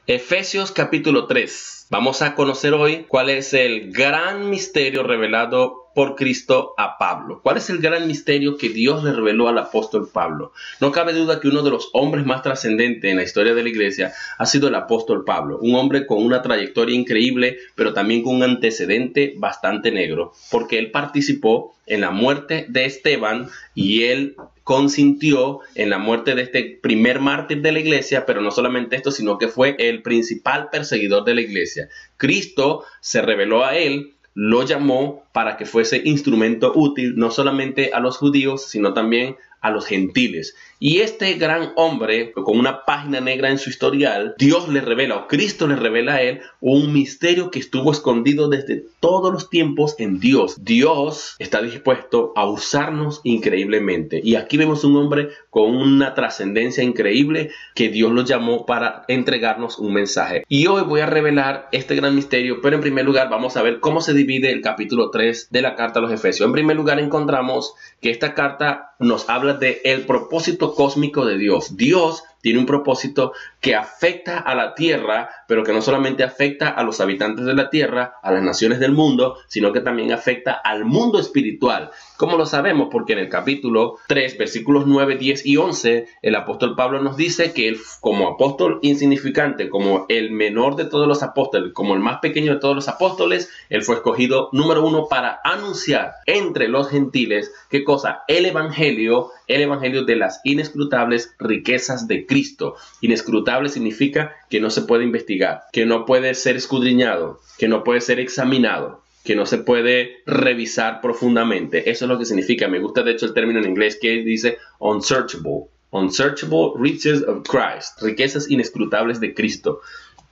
Efesios capítulo 3. Vamos a conocer hoy cuál es el gran misterio revelado por Cristo a Pablo. ¿Cuál es el gran misterio que Dios le reveló al apóstol Pablo? No cabe duda que uno de los hombres más trascendentes en la historia de la iglesia ha sido el apóstol Pablo. Un hombre con una trayectoria increíble, pero también con un antecedente bastante negro, porque él participó en la muerte de Esteban y él consintió en la muerte de este primer mártir de la iglesia, pero no solamente esto, sino que fue el principal perseguidor de la iglesia. Cristo se reveló a él, lo llamó para que fuese instrumento útil no solamente a los judíos, sino también a los gentiles. Y este gran hombre, con una página negra en su historial, Dios le revela, o Cristo le revela a él, un misterio que estuvo escondido desde todos los tiempos en Dios. Dios está dispuesto a usarnos increíblemente. Y aquí vemos un hombre con una trascendencia increíble que Dios lo llamó para entregarnos un mensaje. Y hoy voy a revelar este gran misterio, pero en primer lugar vamos a ver cómo se divide el capítulo 3 de la carta a los Efesios. En primer lugar encontramos que esta carta nos habla de el propósito cósmico de Dios. Dios tiene un propósito que afecta a la tierra, pero que no solamente afecta a los habitantes de la tierra, a las naciones del mundo, sino que también afecta al mundo espiritual. ¿Cómo lo sabemos? Porque en el capítulo 3, versículos 9, 10 y 11, el apóstol Pablo nos dice que él, como apóstol insignificante, como el menor de todos los apóstoles, como el más pequeño de todos los apóstoles, él fue escogido, número uno, para anunciar entre los gentiles, ¿qué cosa? El evangelio de las inescrutables riquezas de Cristo. Inescrutable significa que no se puede investigar, que no puede ser escudriñado, que no puede ser examinado, que no se puede revisar profundamente. Eso es lo que significa. Me gusta de hecho el término en inglés que dice unsearchable. Unsearchable riches of Christ. Riquezas inescrutables de Cristo.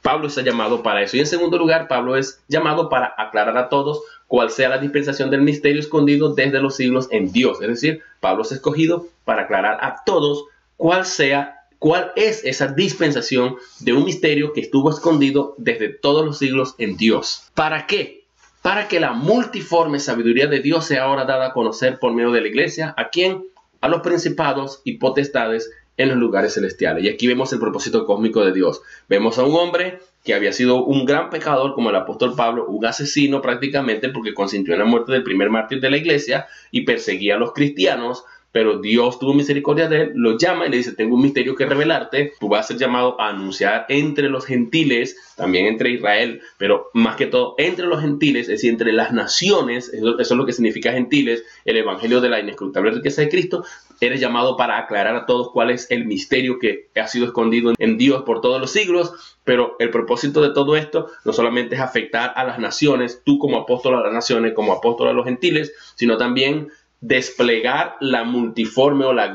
Pablo está llamado para eso. Y en segundo lugar, Pablo es llamado para aclarar a todos cuál sea la dispensación del misterio escondido desde los siglos en Dios. Es decir, Pablo es escogido para aclarar a todos cuál es esa dispensación de un misterio que estuvo escondido desde todos los siglos en Dios. ¿Para qué? Para que la multiforme sabiduría de Dios sea ahora dada a conocer por medio de la iglesia. ¿A quién? A los principados y potestades en los lugares celestiales. Y aquí vemos el propósito cósmico de Dios. Vemos a un hombre que había sido un gran pecador como el apóstol Pablo, un asesino prácticamente porque consintió en la muerte del primer mártir de la iglesia y perseguía a los cristianos. Pero Dios tuvo misericordia de él, lo llama y le dice, tengo un misterio que revelarte, tú vas a ser llamado a anunciar entre los gentiles, también entre Israel, pero más que todo entre los gentiles, es decir, entre las naciones, eso es lo que significa gentiles, el evangelio de la inescrutable riqueza de Cristo. Eres llamado para aclarar a todos cuál es el misterio que ha sido escondido en Dios por todos los siglos, pero el propósito de todo esto no solamente es afectar a las naciones, tú como apóstol a las naciones, como apóstol a los gentiles, sino también desplegar la multiforme o las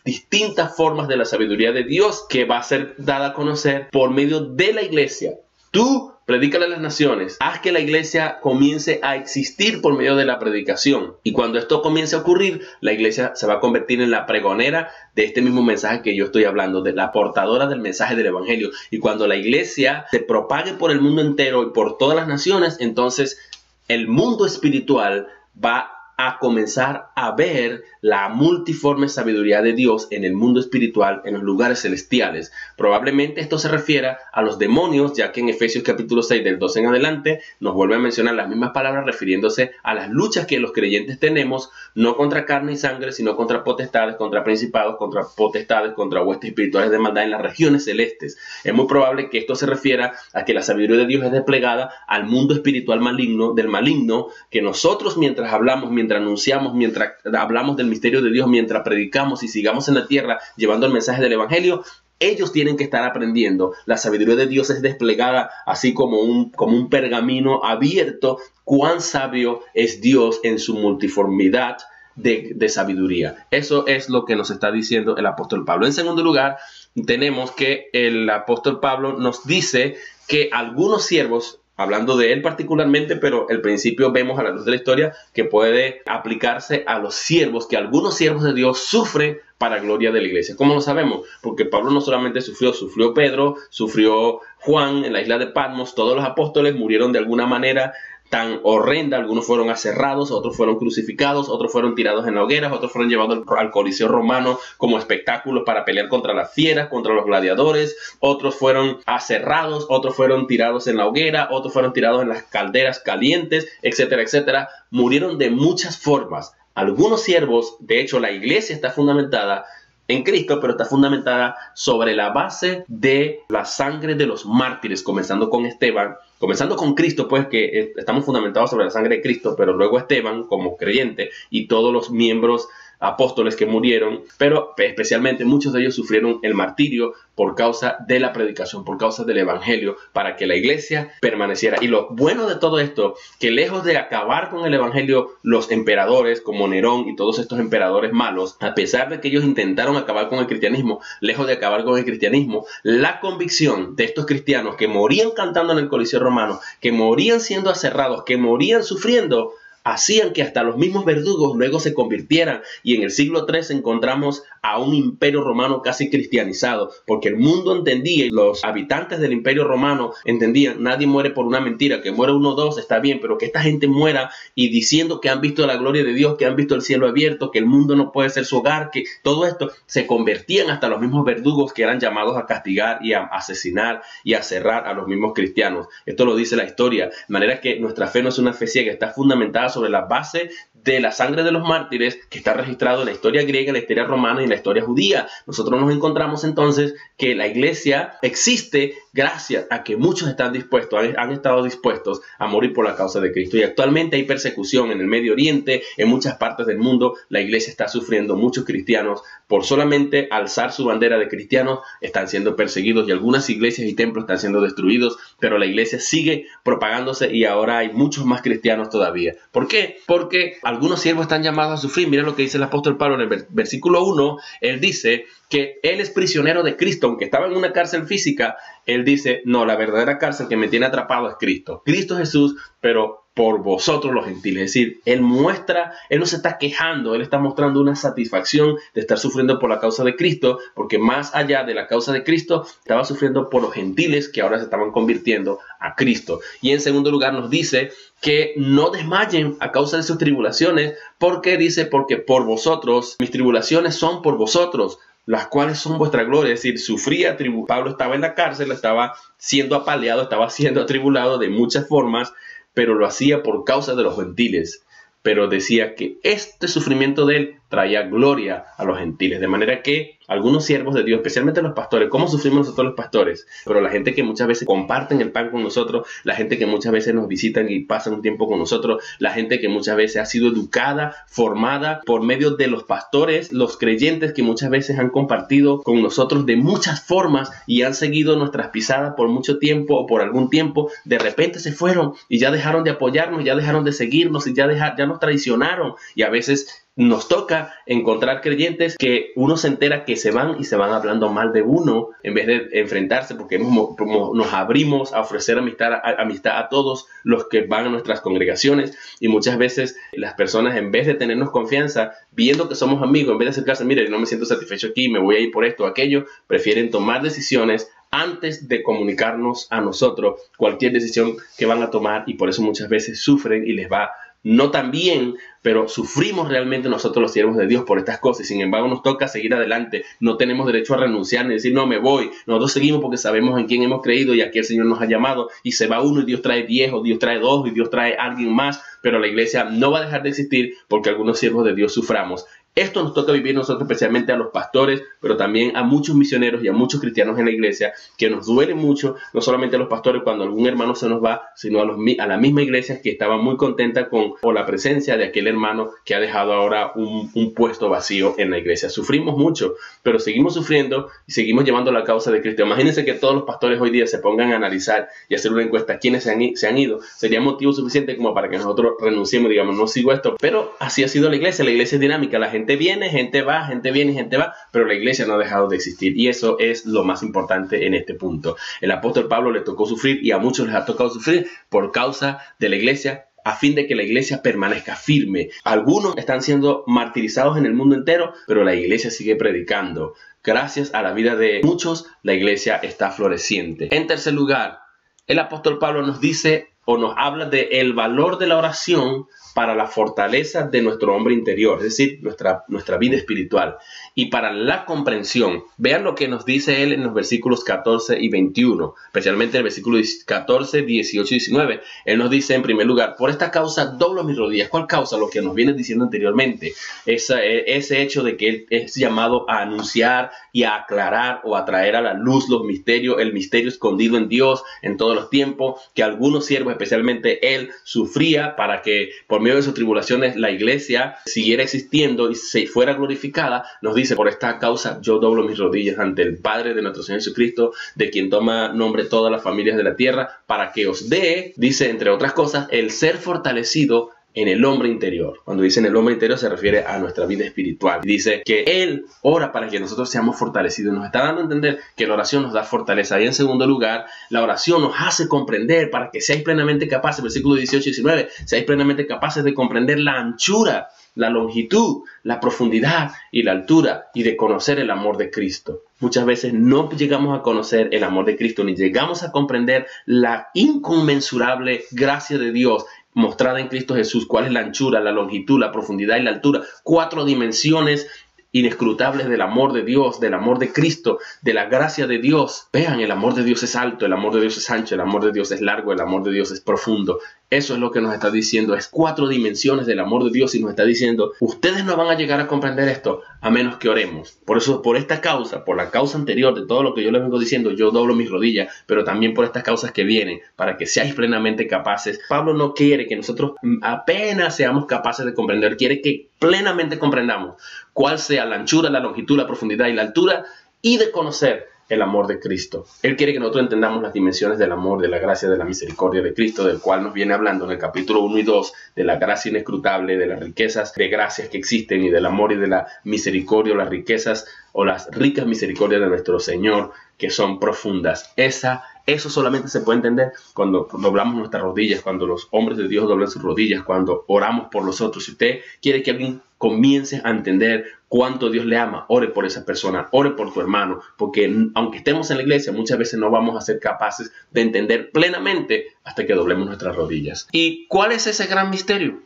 distintas formas de la sabiduría de Dios que va a ser dada a conocer por medio de la iglesia. Tú predícale a las naciones, haz que la iglesia comience a existir por medio de la predicación. Y cuando esto comience a ocurrir, la iglesia se va a convertir en la pregonera de este mismo mensaje que yo estoy hablando, de la portadora del mensaje del evangelio. Y cuando la iglesia se propague por el mundo entero y por todas las naciones, entonces el mundo espiritual va a comenzar a ver la multiforme sabiduría de Dios en el mundo espiritual, en los lugares celestiales. Probablemente esto se refiera a los demonios, ya que en Efesios capítulo 6 del 12 en adelante nos vuelve a mencionar las mismas palabras refiriéndose a las luchas que los creyentes tenemos, no contra carne y sangre, sino contra potestades, contra principados, contra potestades, contra huestes espirituales de maldad en las regiones celestes. Es muy probable que esto se refiera a que la sabiduría de Dios es desplegada al mundo espiritual maligno, del maligno, que nosotros mientras hablamos, mientras anunciamos, mientras hablamos del misterio de Dios, mientras predicamos y sigamos en la tierra llevando el mensaje del evangelio, ellos tienen que estar aprendiendo. La sabiduría de Dios es desplegada así como un pergamino abierto. Cuán sabio es Dios en su multiformidad de sabiduría. Eso es lo que nos está diciendo el apóstol Pablo. En segundo lugar, tenemos que el apóstol Pablo nos dice que algunos siervos, hablando de él particularmente, pero el principio vemos a la luz de la historia que puede aplicarse a los siervos, que algunos siervos de Dios sufren para gloria de la iglesia. ¿Cómo lo sabemos? Porque Pablo no solamente sufrió Pedro, sufrió Juan en la isla de Patmos, todos los apóstoles murieron de alguna manera tan horrenda. Algunos fueron aserrados, otros fueron crucificados, otros fueron tirados en la hoguera, otros fueron llevados al Coliseo romano como espectáculos para pelear contra las fieras, contra los gladiadores. Otros fueron aserrados, otros fueron tirados en la hoguera, otros fueron tirados en las calderas calientes, etcétera, etcétera. Murieron de muchas formas. Algunos siervos, de hecho, la iglesia está fundamentada en Cristo, pero está fundamentada sobre la base de la sangre de los mártires, comenzando con Esteban, comenzando con Cristo, pues que estamos fundamentados sobre la sangre de Cristo, pero luego Esteban como creyente y todos los miembros apóstoles que murieron, pero especialmente muchos de ellos sufrieron el martirio por causa de la predicación, por causa del evangelio, para que la iglesia permaneciera. Y lo bueno de todo esto, que lejos de acabar con el evangelio, los emperadores como Nerón y todos estos emperadores malos, a pesar de que ellos intentaron acabar con el cristianismo, lejos de acabar con el cristianismo, la convicción de estos cristianos que morían cantando en el Coliseo romano, que morían siendo aserrados, que morían sufriendo, hacían que hasta los mismos verdugos luego se convirtieran, y en el siglo III encontramos a un imperio romano casi cristianizado, porque el mundo entendía, y los habitantes del imperio romano entendían, nadie muere por una mentira, que muera uno o dos está bien, pero que esta gente muera y diciendo que han visto la gloria de Dios, que han visto el cielo abierto, que el mundo no puede ser su hogar, que todo esto, se convertían hasta los mismos verdugos que eran llamados a castigar y a asesinar y a cerrar a los mismos cristianos. Esto lo dice la historia, de manera que nuestra fe no es una fe ciega, está fundamentada sobre la base de la sangre de los mártires, que está registrado en la historia griega, en la historia romana y en la historia judía. Nosotros nos encontramos entonces que la iglesia existe gracias a que muchos están dispuestos, han estado dispuestos a morir por la causa de Cristo. Y actualmente hay persecución en el Medio Oriente, en muchas partes del mundo. La iglesia está sufriendo, muchos cristianos por solamente alzar su bandera de cristianos están siendo perseguidos, y algunas iglesias y templos están siendo destruidos, pero la iglesia sigue propagándose y ahora hay muchos más cristianos todavía. ¿Por qué? Porque algunos siervos están llamados a sufrir. Mira lo que dice el apóstol Pablo en el versículo 1. Él dice que él es prisionero de Cristo, aunque estaba en una cárcel física. Él dice, no, la verdadera cárcel que me tiene atrapado es Cristo. Cristo Jesús, pero por vosotros los gentiles. Es decir, él no se está quejando, él está mostrando una satisfacción de estar sufriendo por la causa de Cristo, porque más allá de la causa de Cristo, estaba sufriendo por los gentiles que ahora se estaban convirtiendo a Cristo. Y en segundo lugar nos dice que no desmayen a causa de sus tribulaciones, porque dice, porque por vosotros, mis tribulaciones son por vosotros, las cuales son vuestra gloria. Es decir, sufría, Pablo estaba en la cárcel, estaba siendo apaleado, estaba siendo atribulado de muchas formas, pero lo hacía por causa de los gentiles. Pero decía que este sufrimiento de él traía gloria a los gentiles. De manera que algunos siervos de Dios, especialmente los pastores, ¿cómo sufrimos nosotros los pastores? Pero la gente que muchas veces comparten el pan con nosotros, la gente que muchas veces nos visitan y pasan un tiempo con nosotros, la gente que muchas veces ha sido educada, formada por medio de los pastores, los creyentes que muchas veces han compartido con nosotros de muchas formas y han seguido nuestras pisadas por mucho tiempo o por algún tiempo, de repente se fueron y ya dejaron de apoyarnos, ya dejaron de seguirnos y ya nos traicionaron. Y a veces nos toca encontrar creyentes que uno se entera que se van y se van hablando mal de uno en vez de enfrentarse, porque nos abrimos a ofrecer amistad a todos los que van a nuestras congregaciones. Y muchas veces las personas, en vez de tenernos confianza, viendo que somos amigos, en vez de acercarse, mire, no me siento satisfecho aquí, me voy a ir por esto o aquello, prefieren tomar decisiones antes de comunicarnos a nosotros cualquier decisión que van a tomar, y por eso muchas veces sufren y les va no tan bien, pero sufrimos realmente nosotros los siervos de Dios por estas cosas. Sin embargo, nos toca seguir adelante. No tenemos derecho a renunciar ni decir, no, me voy. Nosotros seguimos porque sabemos en quién hemos creído y a qué el Señor nos ha llamado. Y se va uno y Dios trae 10, o Dios trae 2, y Dios trae a alguien más. Pero la iglesia no va a dejar de existir porque algunos siervos de Dios suframos. Esto nos toca vivir nosotros, especialmente a los pastores, pero también a muchos misioneros y a muchos cristianos en la iglesia, que nos duele mucho, no solamente a los pastores cuando algún hermano se nos va, sino a la misma iglesia que estaba muy contenta con la presencia de aquel hermano que ha dejado ahora un puesto vacío en la iglesia. Sufrimos mucho, pero seguimos sufriendo y seguimos llevando la causa de Cristo. Imagínense que todos los pastores hoy día se pongan a analizar y hacer una encuesta quiénes se han ido. Sería motivo suficiente como para que nosotros renunciemos, digamos, no sigo esto. Pero así ha sido la iglesia es dinámica, la gente viene, gente va, gente viene, gente va, pero la iglesia no ha dejado de existir, y eso es lo más importante en este punto. El apóstol Pablo le tocó sufrir, y a muchos les ha tocado sufrir por causa de la iglesia, a fin de que la iglesia permanezca firme. Algunos están siendo martirizados en el mundo entero, pero la iglesia sigue predicando. Gracias a la vida de muchos, la iglesia está floreciente. En tercer lugar, el apóstol Pablo nos dice o nos habla de el valor de la oración para la fortaleza de nuestro hombre interior, es decir, nuestra vida espiritual, y para la comprensión. Vean lo que nos dice él en los versículos 14 y 21, especialmente en el versículo 14, 18 y 19. Él nos dice en primer lugar: por esta causa doblo mis rodillas. ¿Cuál causa? Lo que nos viene diciendo anteriormente, ese hecho de que él es llamado a anunciar y a aclarar o a traer a la luz los misterios, el misterio escondido en Dios en todos los tiempos, que algunos siervos, especialmente él, sufría para que por medio de sus tribulaciones la iglesia siguiera existiendo y se fuera glorificada. Nos dice: por esta causa yo doblo mis rodillas ante el Padre de nuestro Señor Jesucristo, de quien toma nombre todas las familias de la tierra, para que os dé, dice, entre otras cosas, el ser fortalecido en el hombre interior. Cuando dice en el hombre interior se refiere a nuestra vida espiritual. Dice que Él ora para que nosotros seamos fortalecidos. Nos está dando a entender que la oración nos da fortaleza. Y en segundo lugar, la oración nos hace comprender para que seáis plenamente capaces, versículo 18 y 19, seáis plenamente capaces de comprender la anchura, la longitud, la profundidad y la altura, y de conocer el amor de Cristo. Muchas veces no llegamos a conocer el amor de Cristo, ni llegamos a comprender la inconmensurable gracia de Dios mostrada en Cristo Jesús. ¿Cuál es la anchura, la longitud, la profundidad y la altura? 4 dimensiones inescrutables del amor de Dios, del amor de Cristo, de la gracia de Dios. Vean, el amor de Dios es alto, el amor de Dios es ancho, el amor de Dios es largo, el amor de Dios es profundo. Eso es lo que nos está diciendo, es 4 dimensiones del amor de Dios, y nos está diciendo: ustedes no van a llegar a comprender esto a menos que oremos. Por eso, por esta causa, por la causa anterior de todo lo que yo les vengo diciendo, yo doblo mis rodillas, pero también por estas causas que vienen, para que seáis plenamente capaces. Pablo no quiere que nosotros apenas seamos capaces de comprender, quiere que plenamente comprendamos cuál sea la anchura, la longitud, la profundidad y la altura, y de conocer el amor de Cristo. Él quiere que nosotros entendamos las dimensiones del amor, de la gracia, de la misericordia de Cristo, del cual nos viene hablando en el capítulo 1 y 2, de la gracia inescrutable, de las riquezas de gracias que existen, y del amor y de la misericordia, o las riquezas o las ricas misericordias de nuestro Señor, que son profundas. Eso solamente se puede entender cuando doblamos nuestras rodillas, cuando los hombres de Dios doblan sus rodillas, cuando oramos por los otros. Si usted quiere que alguien comience a entender cuánto Dios le ama, ore por esa persona, ore por tu hermano, porque aunque estemos en la iglesia, muchas veces no vamos a ser capaces de entender plenamente hasta que doblemos nuestras rodillas. ¿Y cuál es ese gran misterio?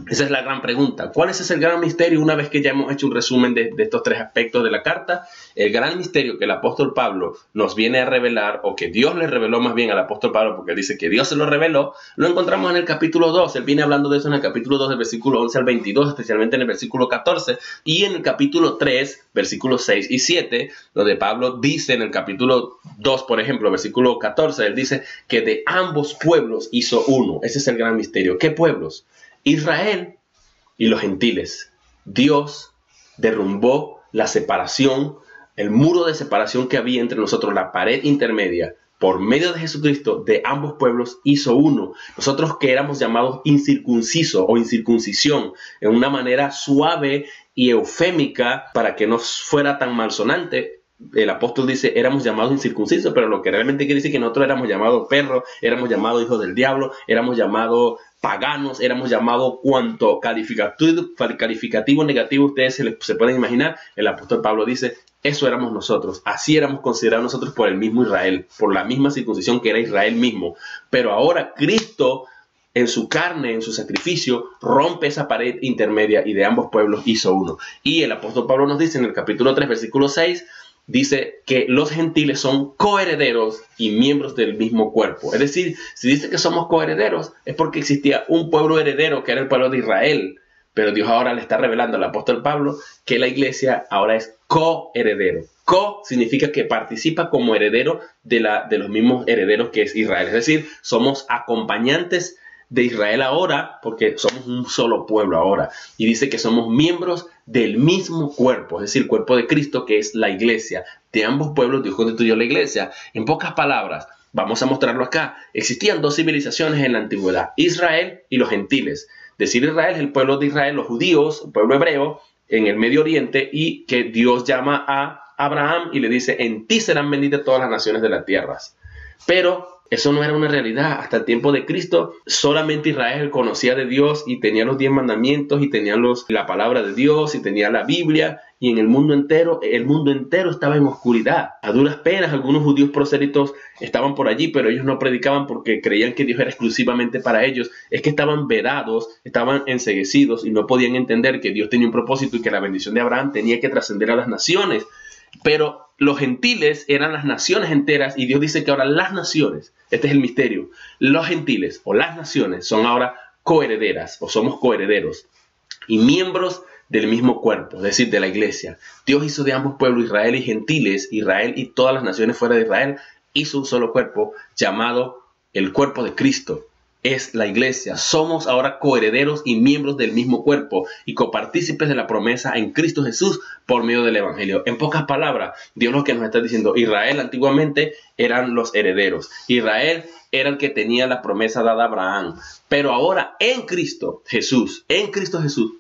Esa es la gran pregunta. ¿Cuál es ese gran misterio? Una vez que ya hemos hecho un resumen de estos 3 aspectos de la carta, el gran misterio que el apóstol Pablo nos viene a revelar, o que Dios le reveló más bien al apóstol Pablo, porque él dice que Dios se lo reveló, lo encontramos en el capítulo 2. Él viene hablando de eso en el capítulo 2, del versículo 11 al 22, especialmente en el versículo 14, y en el capítulo 3, versículos 6 y 7, donde Pablo dice en el capítulo 2, por ejemplo, versículo 14, él dice que de ambos pueblos hizo uno. Ese es el gran misterio. ¿Qué pueblos? Israel y los gentiles. Dios derrumbó la separación, el muro de separación que había entre nosotros, la pared intermedia. Por medio de Jesucristo, de ambos pueblos hizo uno. Nosotros, que éramos llamados incircunciso o incircuncisión, en una manera suave y eufémica para que no fuera tan malsonante, el apóstol dice: éramos llamados incircuncisos, pero lo que realmente quiere decir que nosotros éramos llamados perros, éramos llamados hijos del diablo, éramos llamados paganos, éramos llamados cuanto calificativo negativo ustedes se pueden imaginar. El apóstol Pablo dice: eso éramos nosotros, así éramos considerados nosotros por el mismo Israel, por la misma circuncisión que era Israel mismo. Pero ahora Cristo, en su carne, en su sacrificio, rompe esa pared intermedia, y de ambos pueblos hizo uno. Y el apóstol Pablo nos dice en el capítulo 3, versículo 6, dice que los gentiles son coherederos y miembros del mismo cuerpo. Es decir, si dice que somos coherederos, es porque existía un pueblo heredero que era el pueblo de Israel. Pero Dios ahora le está revelando al apóstol Pablo que la iglesia ahora es coheredero. Co significa que participa como heredero de los mismos herederos que es Israel. Es decir, somos acompañantes de Israel ahora, porque somos un solo pueblo ahora. Y dice que somos miembros del mismo cuerpo, es decir, el cuerpo de Cristo, que es la iglesia. De ambos pueblos Dios constituyó la iglesia. En pocas palabras, vamos a mostrarlo acá. Existían 2 civilizaciones en la antigüedad: Israel y los gentiles. Decir Israel es el pueblo de Israel, los judíos, el pueblo hebreo en el Medio Oriente, y que Dios llama a Abraham y le dice: en ti serán benditas todas las naciones de las tierras. Pero Eso no era una realidad. Hasta el tiempo de Cristo, solamente Israel conocía de Dios y tenía los 10 mandamientos y tenía la palabra de Dios y tenía la Biblia. Y en el mundo entero estaba en oscuridad. A duras penas, algunos judíos prosélitos estaban por allí, pero ellos no predicaban porque creían que Dios era exclusivamente para ellos. Es que estaban vedados, estaban enceguecidos y no podían entender que Dios tenía un propósito y que la bendición de Abraham tenía que trascender a las naciones. Pero los gentiles eran las naciones enteras y Dios dice que ahora las naciones, este es el misterio, los gentiles o las naciones son ahora coherederas o somos coherederos y miembros del mismo cuerpo, es decir, de la iglesia. Dios hizo de ambos pueblos, Israel y gentiles, Israel y todas las naciones fuera de Israel, hizo un solo cuerpo llamado el cuerpo de Cristo. Es la iglesia. Somos ahora coherederos y miembros del mismo cuerpo y copartícipes de la promesa en Cristo Jesús por medio del evangelio. En pocas palabras, Dios lo que nos está diciendo, Israel antiguamente eran los herederos. Israel era el que tenía la promesa dada a Abraham. Pero ahora en Cristo Jesús,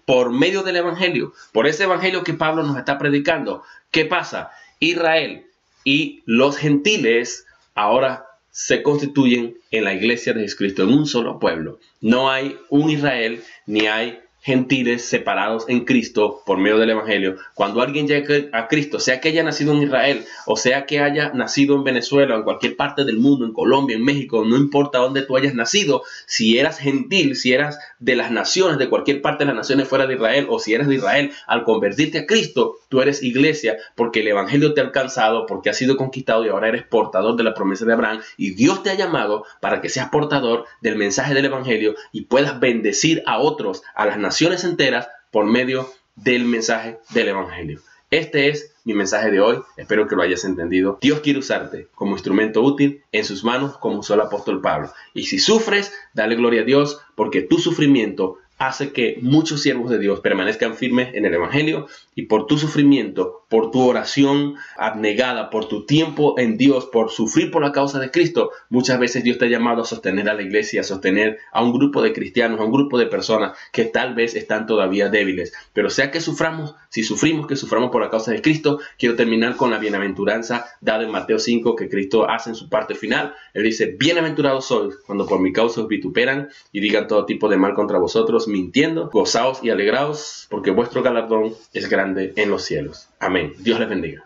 por medio del evangelio, por ese evangelio que Pablo nos está predicando, ¿qué pasa? Israel y los gentiles ahora se constituyen en la iglesia de Jesucristo, en un solo pueblo. No hay un Israel, ni hay gentiles separados en Cristo por medio del evangelio. Cuando alguien llega a Cristo, sea que haya nacido en Israel, o sea que haya nacido en Venezuela, o en cualquier parte del mundo, en Colombia, en México, no importa dónde tú hayas nacido, si eras gentil, si eras de las naciones, de cualquier parte de las naciones fuera de Israel, o si eres de Israel, al convertirte a Cristo, tú eres iglesia, porque el evangelio te ha alcanzado, porque has sido conquistado y ahora eres portador de la promesa de Abraham, y Dios te ha llamado para que seas portador del mensaje del evangelio y puedas bendecir a otros, a las naciones enteras, por medio del mensaje del evangelio. Este es mi mensaje de hoy. Espero que lo hayas entendido. Dios quiere usarte como instrumento útil en sus manos, como usó el apóstol Pablo. Y si sufres, dale gloria a Dios, porque tu sufrimiento hace que muchos siervos de Dios permanezcan firmes en el evangelio, y por tu sufrimiento, por tu oración abnegada, por tu tiempo en Dios, por sufrir por la causa de Cristo, muchas veces Dios te ha llamado a sostener a la iglesia, a sostener a un grupo de cristianos, a un grupo de personas que tal vez están todavía débiles. Pero sea que suframos, si sufrimos, que suframos por la causa de Cristo. Quiero terminar con la bienaventuranza dada en Mateo 5 que Cristo hace en su parte final. Él dice: bienaventurados sois cuando por mi causa os vituperan y digan todo tipo de mal contra vosotros, mintiendo. Gozaos y alegraos, porque vuestro galardón es grande en los cielos. Amén. Dios les bendiga.